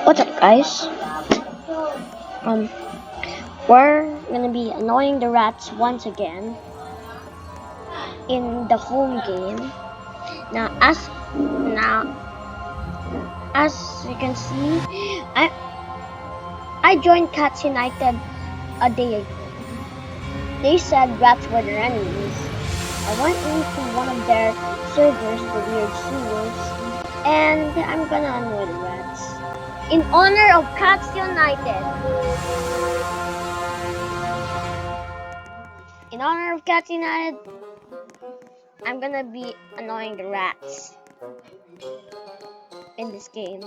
What's up, guys? Um, we're gonna be annoying the rats once again in the home game. Now, as you can see, I joined Cats United a day ago. They said rats were their enemies. I went into one of their servers, the Weird Sewers, and I'm gonna annoy the rats in honor of Cats United. In honor of Cats United, I'm gonna be annoying the rats in this game.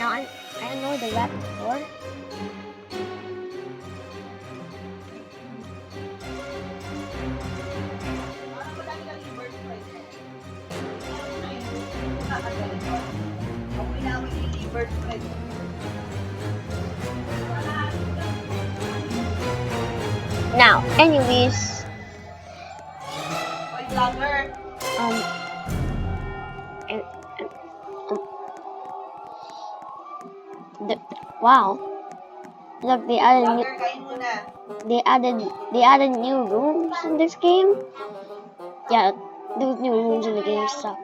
Now I annoyed the rat before. Now, anyways, and, wow, look, they added new rooms in this game. Yeah, those new rooms in the game suck.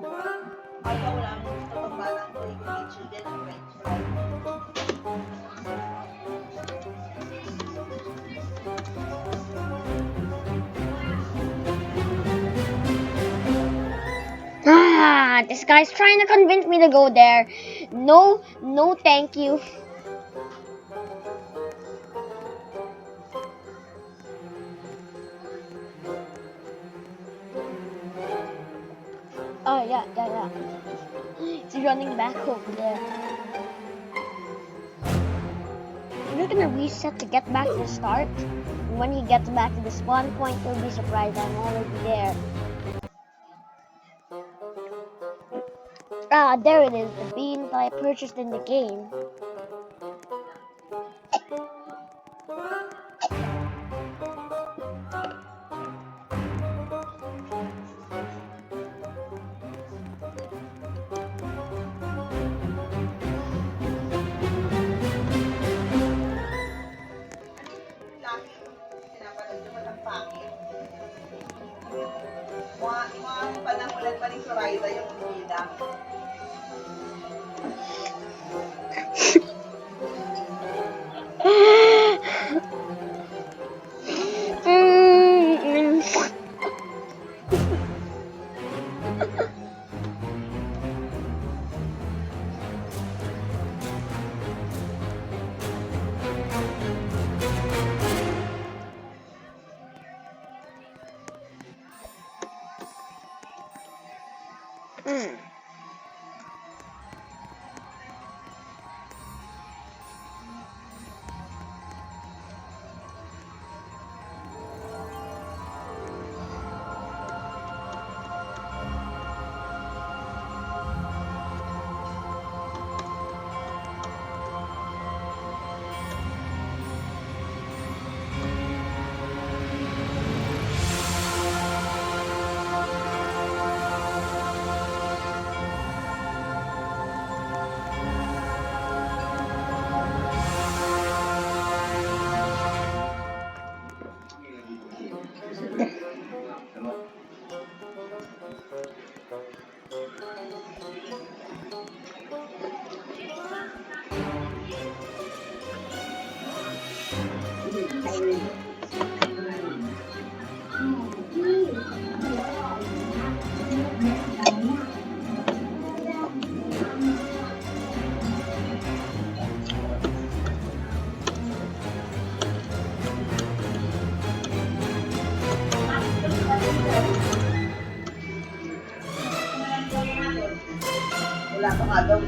This guy's trying to convince me to go there. No, thank you. Oh, yeah. It's running back over there. We're gonna reset to get back to the start. And when he gets back to the spawn point, he'll be surprised I'm already there. There it is, the bean that I purchased in the game. Wala pa nga daw.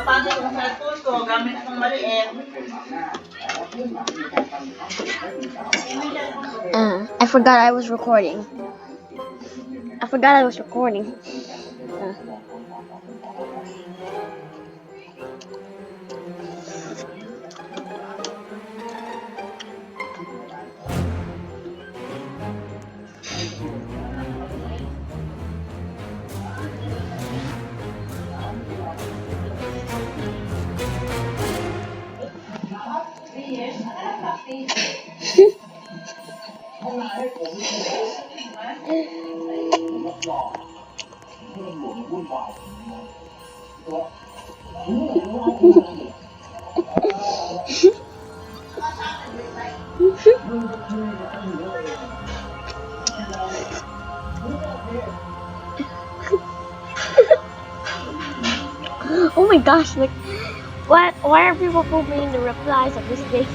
I forgot I was recording. Oh my gosh, like what? Why are people pooping in the replies of this game?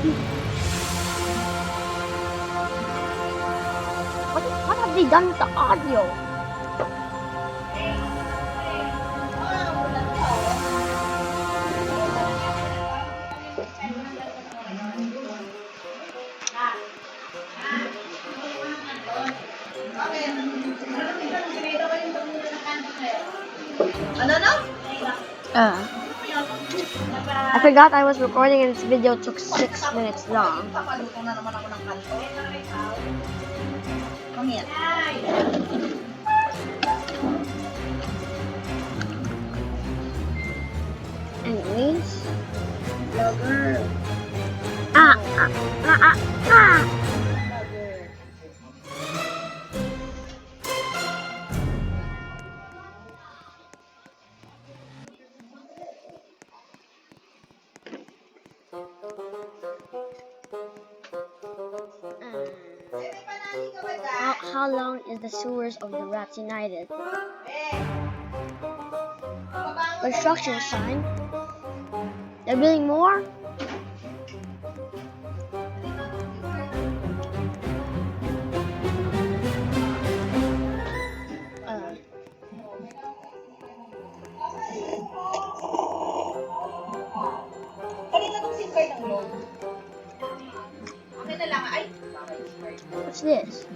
What have they done with the audio? Uh, I forgot I was recording and this video took 6 minutes long. Anyways. Ah, ah, ah, ah, ah. How long is the sewers of the Rats United? Construction sign. They're building more? What's this?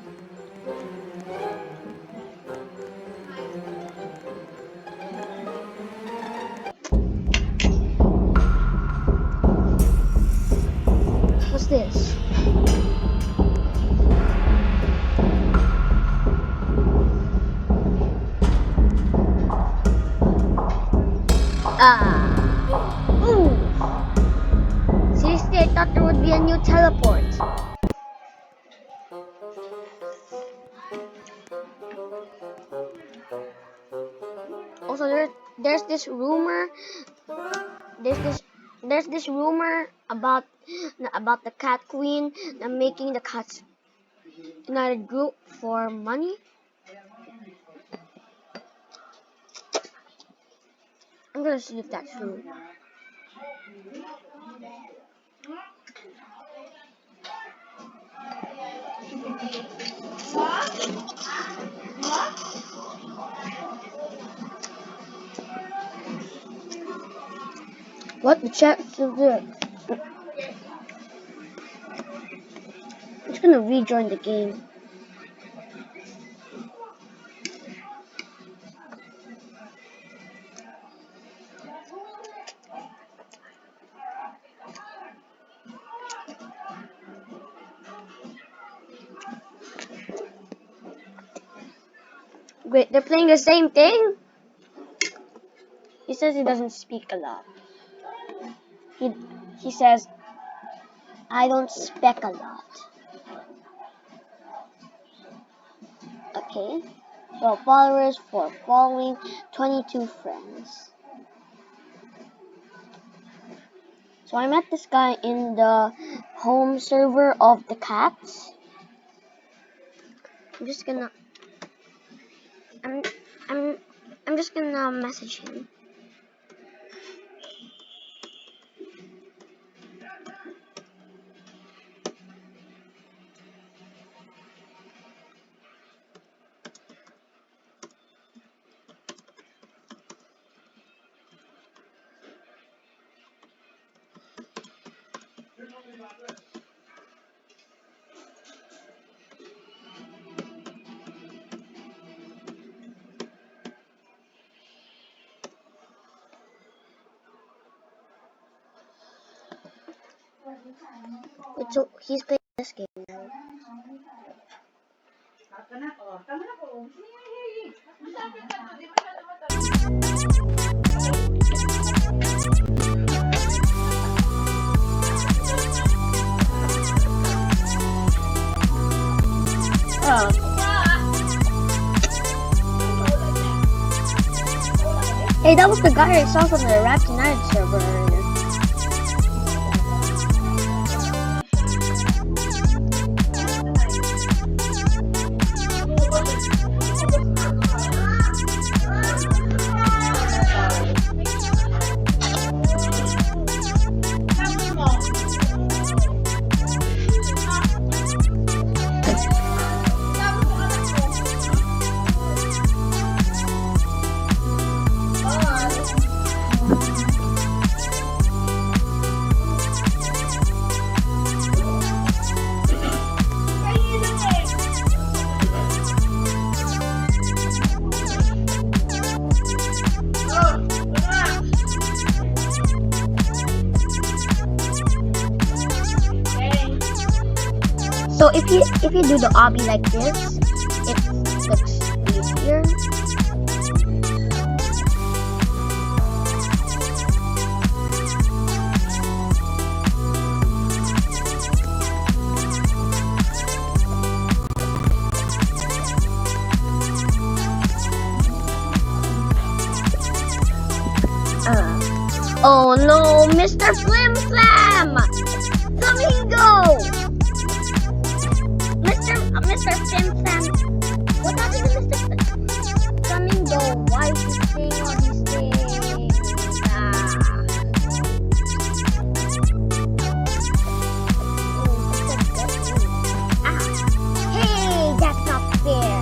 What's this? Ooh. Seriously, I thought there would be a new teleport. Also, there's this rumor. There's this rumor about the Cat Queen making the Cats United group for money. I'm gonna see if that's true. What the chat is there? I'm just gonna rejoin the game. Wait, they're playing the same thing? He says he doesn't speak a lot. He says, I don't spec a lot. Okay. 12 followers, 4 following, 22 friends. So I met this guy in the home server of the cats. I'm just gonna message him. Wait, so he's playing this game now. Oh. Hey, that was the guy I saw from the Rap United server earlier. So if you do the obby like this, it looks easier. Oh no, Mr. Flim Flam! Flamingo! Mr. Flim Flam, what happened to Mr. Flamingo? Why is he saying all these things? Hey, that's not fair.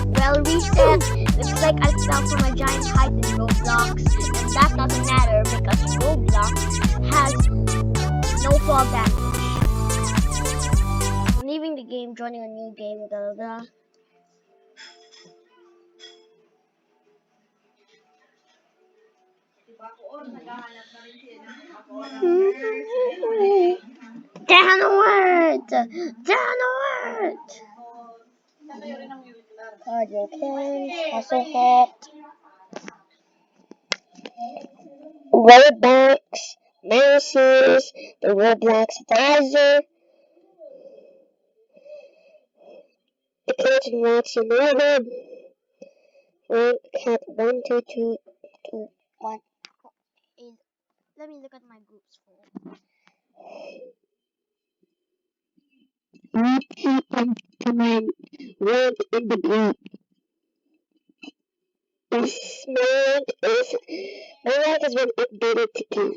Well, reset. Looks like I fell from a giant height in Roblox, and that doesn't matter because Roblox has no fall damage. I'm leaving the game, joining a new game, blah blah blah. Downward! Downward! Cardio cans, hustle hat. Roblox, Mouses, the Roblox visor, the curtain rocks in order, rank cap 1, 2, 2, 2, 1. Let me look at my groups for repeat command rank in the group. This my rank has been updated to 2.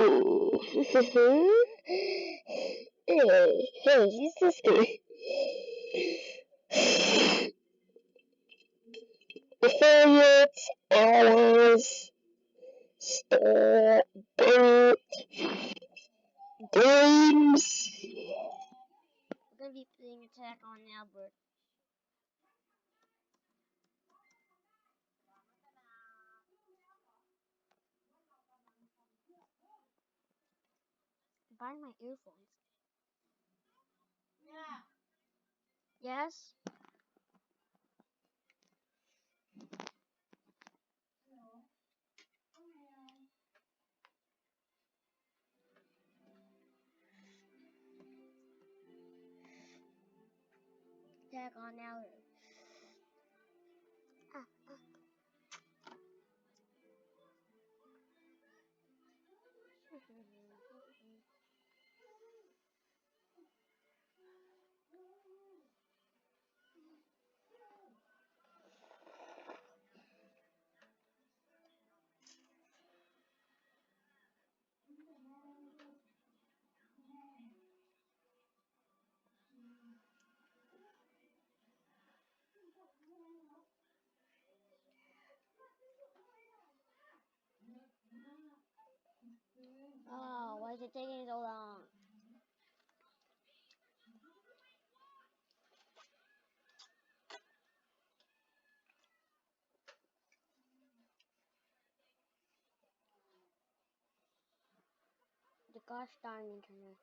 Oh, hey, he's this guy. Affiliates, allies, store, bank, games. We're gonna be playing Attack on Albert. Buy my earphones. Yes. Attack on Albert. it taking so long? The gosh darn internet.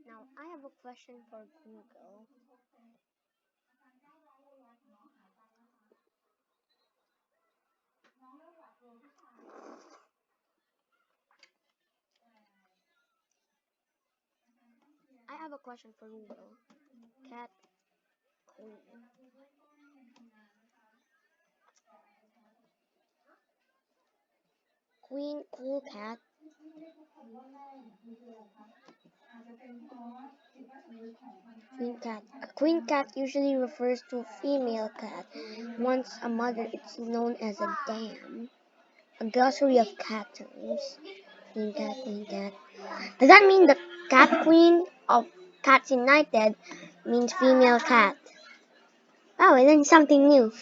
Now I have a question for Google. I have a question for Google. Cat queen. Queen cool cat. Queen cat. A queen cat usually refers to a female cat. Once a mother, it's known as a dam. A glossary of cat terms. Queen cat, queen cat. Does that mean the cat queen of Cats United means female cat? Oh, and then something new.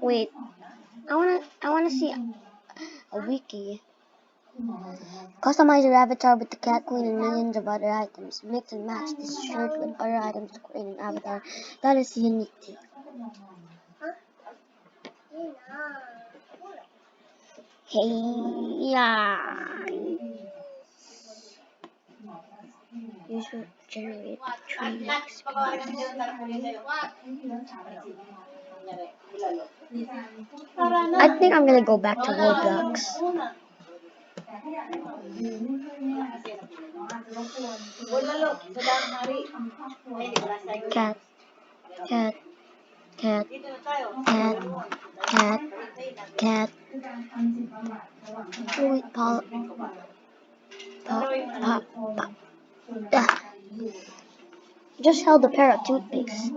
Wait, I wanna see a wiki. Customize your avatar with the cat queen and millions of other items. Mix and match this shirt with other items to create an avatar that is unique to you. Hey, yeah. User generate training experience. I think I'm gonna go back to Roblox. Cat, cat, cat, cat, cat, cat. Wait, Paul. Just held a pair of toothpicks.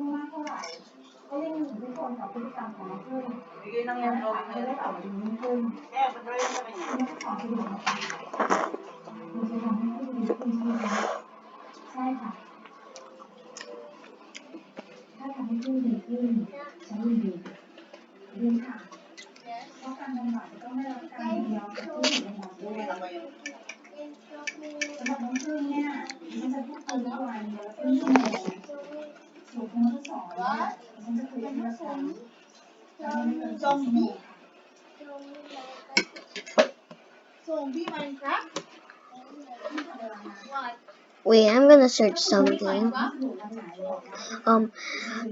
Wait, I'm gonna search something.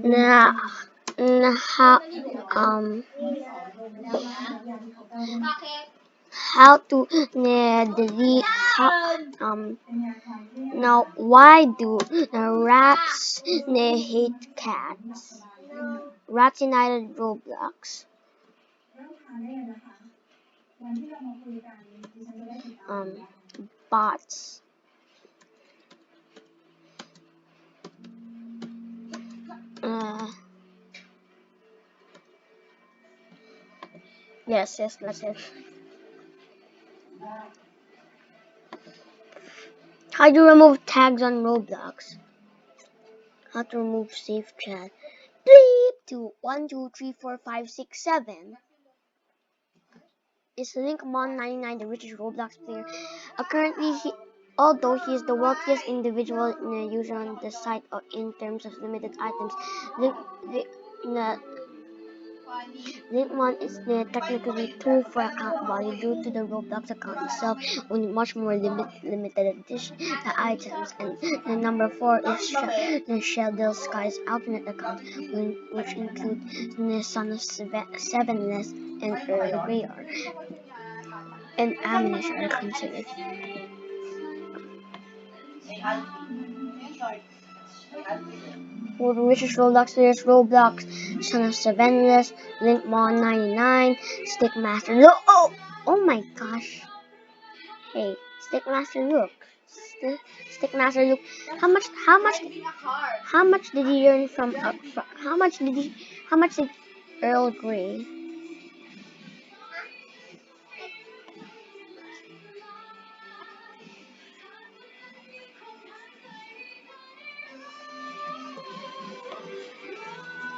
Nah, how, how to delete, now why do rats hate cats? Rats United Roblox. Um, bots. Yes, that's it. How to remove tags on Roblox? How to remove safe chat? Bleep to 1, 2, 3, 4, 5, 6, 7. Is Linkmon99 the richest Roblox player? Although he is the wealthiest individual user on the site in terms of limited items, Linkmon is technically too for account value due to the Roblox account itself owning much more limited edition items. And the number 4 is the Sheldon Sky's alternate account, which includes the Son of Seven Nest and Earl Grey and ammunition are considered. For the richest Roblox players, Roblox, Son of Sevenless, Linkmon 99, Stickmaster. Look! Oh! Oh my gosh! Hey, Stickmaster, look! Stickmaster, look! How much? How much? How much did he earn from? How much did he? How much did Earl Grey?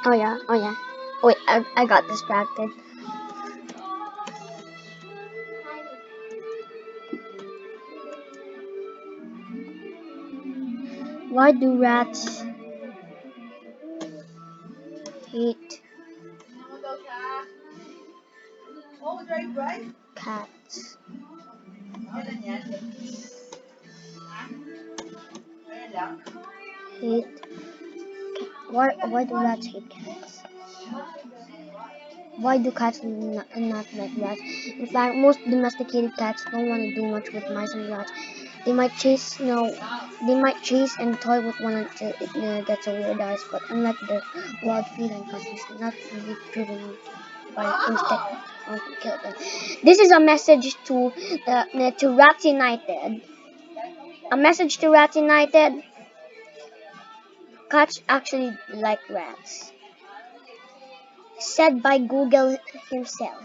Oh yeah, oh yeah. Wait, I got distracted. Why do rats hate cats? Hate why do rats hate cats? Why do cats not like rats? In fact, most domesticated cats don't want to do much with mice and rats. They might chase, they might chase and toy with one until it gets a weird eyes. But unlike their wild feline cousins, they're not really driven by instinct to kill them. This is a message to Rats United. A message to Rats United. Cats actually like rats. Said by Google himself.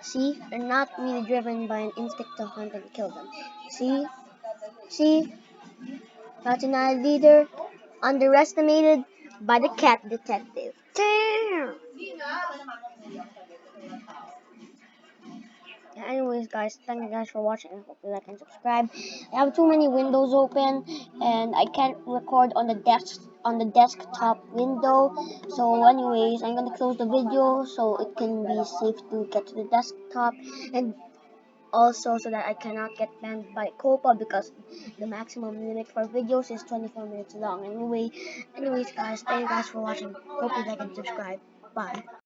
See, they're not really driven by an instinct to hunt and kill them. See, Latina leader underestimated by the cat detective. Damn. Anyways, guys, thank you guys for watching. I hope you like and subscribe. I have too many windows open, and I can't record on the desktop window. So, anyways, I'm gonna close the video so it can be safe to get to the desktop, and also so that I cannot get banned by COPA because the maximum limit for videos is 24 minutes long. Anyways, guys, thank you guys for watching. Hope you like and subscribe. Bye.